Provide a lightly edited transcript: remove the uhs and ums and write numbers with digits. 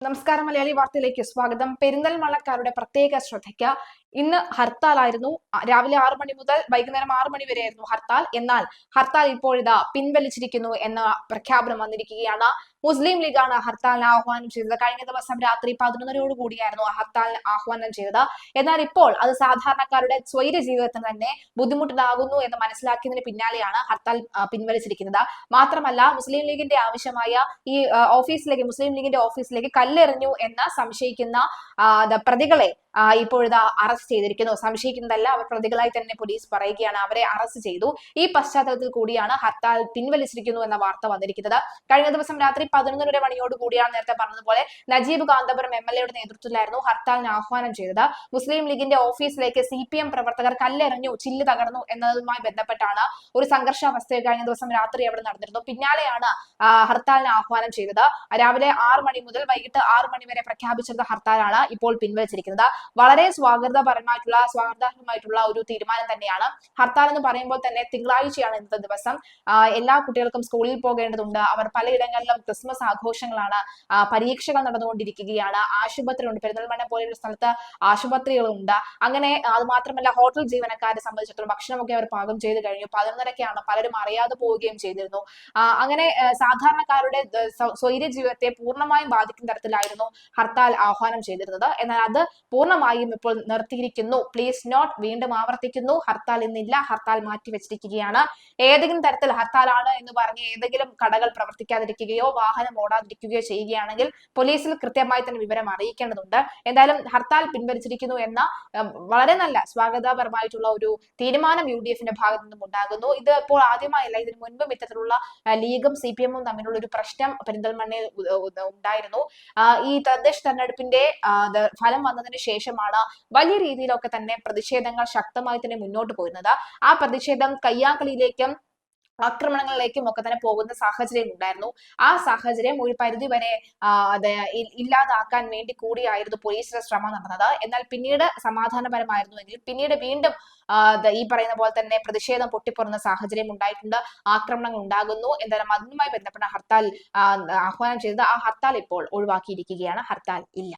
നമസ്കാരം. മലയാളി വാർത്തയിലേക്ക് സ്വാഗതം. പെരിന്തൽമണ്ണക്കാരുടെ പ്രത്യേക ശ്രദ്ധയ്ക്ക് ഇന്ന് ഹർത്താലായിരുന്നു. രാവിലെ 6 മണി മുതൽ വൈകുന്നേരം 6 മണി വരെയായിരുന്നു ഹർത്താൽ. എന്നാൽ ഹർത്താൽ ഇപ്പോഴിതാ പിൻവലിച്ചിരിക്കുന്നു എന്ന പ്രഖ്യാപനം വന്നിരിക്കുകയാണ്. മുസ്ലിം ലീഗാണ് ഹർത്താലിന് ആഹ്വാനം ചെയ്തത്. കഴിഞ്ഞ ദിവസം രാത്രി 11:00 കൂടിയായിരുന്നു ഹർത്താലിന് ആഹ്വാനം ചെയ്തത്. എന്നാൽ ഇപ്പോൾ അത് സാധാരണക്കാരുടെ സ്വൈര ജീവിതത്തിന് തന്നെ ബുദ്ധിമുട്ടുണ്ടാകുന്നു എന്ന് മനസ്സിലാക്കിയതിന് പിന്നാലെയാണ് ഹർത്താൽ പിൻവലിച്ചിരിക്കുന്നത്. മാത്രമല്ല, മുസ്ലിം ലീഗിന്റെ ആവശ്യമായ ഈ മുസ്ലിം ലീഗിന്റെ ഓഫീസിലേക്ക് കല്ലെറിഞ്ഞു എന്ന് സംശയിക്കുന്ന പ്രതികളെ ഇപ്പോഴിതാ അറസ്റ്റ് ചെയ്തിരിക്കുന്നു. സംശയിക്കുന്നതല്ല, അവർ പ്രതികളായി തന്നെ പോലീസ് പറയുകയാണ്. അവരെ അറസ്റ്റ് ചെയ്തു. ഈ പശ്ചാത്തലത്തിൽ കൂടിയാണ് ഹർത്താൽ പിൻവലിച്ചിരിക്കുന്നു എന്ന വാർത്ത വന്നിരിക്കുന്നത്. കഴിഞ്ഞ ദിവസം രാത്രി 11:30 മണിയോട് കൂടിയാണ് നേരത്തെ പറഞ്ഞതുപോലെ നജീബ് കാന്തപുരം MLA നേതൃത്വത്തിലായിരുന്നു ഹർത്താലിന് ആഹ്വാനം ചെയ്തത്. മുസ്ലിം ലീഗിന്റെ ഓഫീസിലേക്ക് CPM പ്രവർത്തകർ കല്ലെറിഞ്ഞു, ചില്ല് തകർന്നു എന്നതുമായി ബന്ധപ്പെട്ടാണ് ഒരു സംഘർഷാവസ്ഥ കഴിഞ്ഞ ദിവസം രാത്രി അവിടെ നടന്നിരുന്നു. പിന്നാലെയാണ് ഹർത്താലിന് ആഹ്വാനം ചെയ്തത്. രാവിലെ 6 മണി മുതൽ വൈകിട്ട് 6 മണി വരെ പ്രഖ്യാപിച്ചിരുന്ന ഹർത്താലാണ് ഇപ്പോൾ പിൻവലിച്ചിരിക്കുന്നത്. വളരെ സ്വാഗതാർഹമായിട്ടുള്ള ഒരു തീരുമാനം തന്നെയാണ്. ഹർത്താൽ എന്ന് പറയുമ്പോൾ തന്നെ തിങ്കളാഴ്ചയാണ് ഇന്നത്തെ ദിവസം. എല്ലാ കുട്ടികൾക്കും സ്കൂളിൽ പോകേണ്ടതുണ്ട്. അവർ പലയിടങ്ങളിലും ക്രിസ്മസ് ആഘോഷങ്ങളാണ്. പരീക്ഷകൾ നടന്നുകൊണ്ടിരിക്കുകയാണ്. ആശുപത്രി ഉണ്ട്. പെരിന്തൽമണ്ണ പോലെയുള്ള സ്ഥലത്ത് ആശുപത്രികളുണ്ട്. അങ്ങനെ അത് മാത്രമല്ല, ഹോട്ടൽ ജീവനക്കാരെ സംബന്ധിച്ചിടത്തോളം ഭക്ഷണമൊക്കെ അവർ പാകം ചെയ്ത് കഴിഞ്ഞു. 11:30 പലരും അറിയാതെ പോവുകയും ചെയ്തിരുന്നു. അങ്ങനെ സാധാരണക്കാരുടെ സ്വൈര ജീവിതത്തെ പൂർണ്ണമായും ബാധിക്കുന്ന തരത്തിലായിരുന്നു ഹർത്താൽ ആഹ്വാനം ചെയ്തിരുന്നത്. എന്നാൽ അത് പൂർണ്ണമായും ഇപ്പോൾ നിർത്തിയിരിക്കുന്നു. പ്ലീസ് നോട്ട്, വീണ്ടും ആവർത്തിക്കുന്നു, ഹർത്താൽ ഇന്നില്ല, ഹർത്താൽ മാറ്റിവെച്ചിരിക്കുകയാണ്. ഏതെങ്കിലും തരത്തിൽ ഹർത്താലാണ് എന്ന് പറഞ്ഞ് ഏതെങ്കിലും കടകൾ പ്രവർത്തിക്കാതിരിക്കുകയോ വാഹനം ഓടാതിരിക്കുകയോ ചെയ്യുകയാണെങ്കിൽ പോലീസിൽ കൃത്യമായി തന്നെ വിവരം അറിയിക്കേണ്ടതുണ്ട്. എന്തായാലും ഹർത്താൽ പിൻവലിച്ചിരിക്കുന്നു എന്ന വളരെ നല്ല സ്വാഗതപരമായിട്ടുള്ള ഒരു തീരുമാനം UDFന്റെ ഭാഗത്തു നിന്നും ഉണ്ടാകുന്നു. ഇത് ഇപ്പോൾ ആദ്യമായല്ല. ഇതിനു മുൻപും ഇത്തരത്തിലുള്ള ലീഗും CPM-ഉം തമ്മിലുള്ള ഒരു പ്രശ്നം പെരിന്തൽമണ്ണയിൽ ഉണ്ടായിരുന്നു. ഈ തദ്ദേശ തെരഞ്ഞെടുപ്പിന്റെ ഫലം വന്നതിന് ശേഷമാണ് വലിയ രീതിയിലൊക്കെ തന്നെ പ്രതിഷേധങ്ങൾ ശക്തമായി തന്നെ മുന്നോട്ട് പോയിരുന്നത്. ആ പ്രതിഷേധം കയ്യാങ്കളിയിലേക്കും ആക്രമണങ്ങളിലേക്കും ഒക്കെ തന്നെ പോകുന്ന സാഹചര്യം ഉണ്ടായിരുന്നു. ആ സാഹചര്യം ഒരു പരിധി വരെ ഇല്ലാതാക്കാൻ വേണ്ടി കൂടിയായിരുന്നു പോലീസിന്റെ ശ്രമം നടന്നത്. എന്നാൽ പിന്നീട് സമാധാനപരമായിരുന്നുവെങ്കിൽ പിന്നീട് വീണ്ടും ഈ പറയുന്ന പോലെ തന്നെ പ്രതിഷേധം പൊട്ടിപ്പുറന്ന സാഹചര്യം ഉണ്ടായിട്ടുണ്ട്. ആക്രമണങ്ങൾ ഉണ്ടാകുന്നു. എന്തായാലും അതുമായി ബന്ധപ്പെട്ട ഹർത്താൽ ആഹ്വാനം ചെയ്തത്, ആ ഹർത്താൽ ഇപ്പോൾ ഒഴിവാക്കിയിരിക്കുകയാണ്. ഹർത്താൽ ഇല്ല.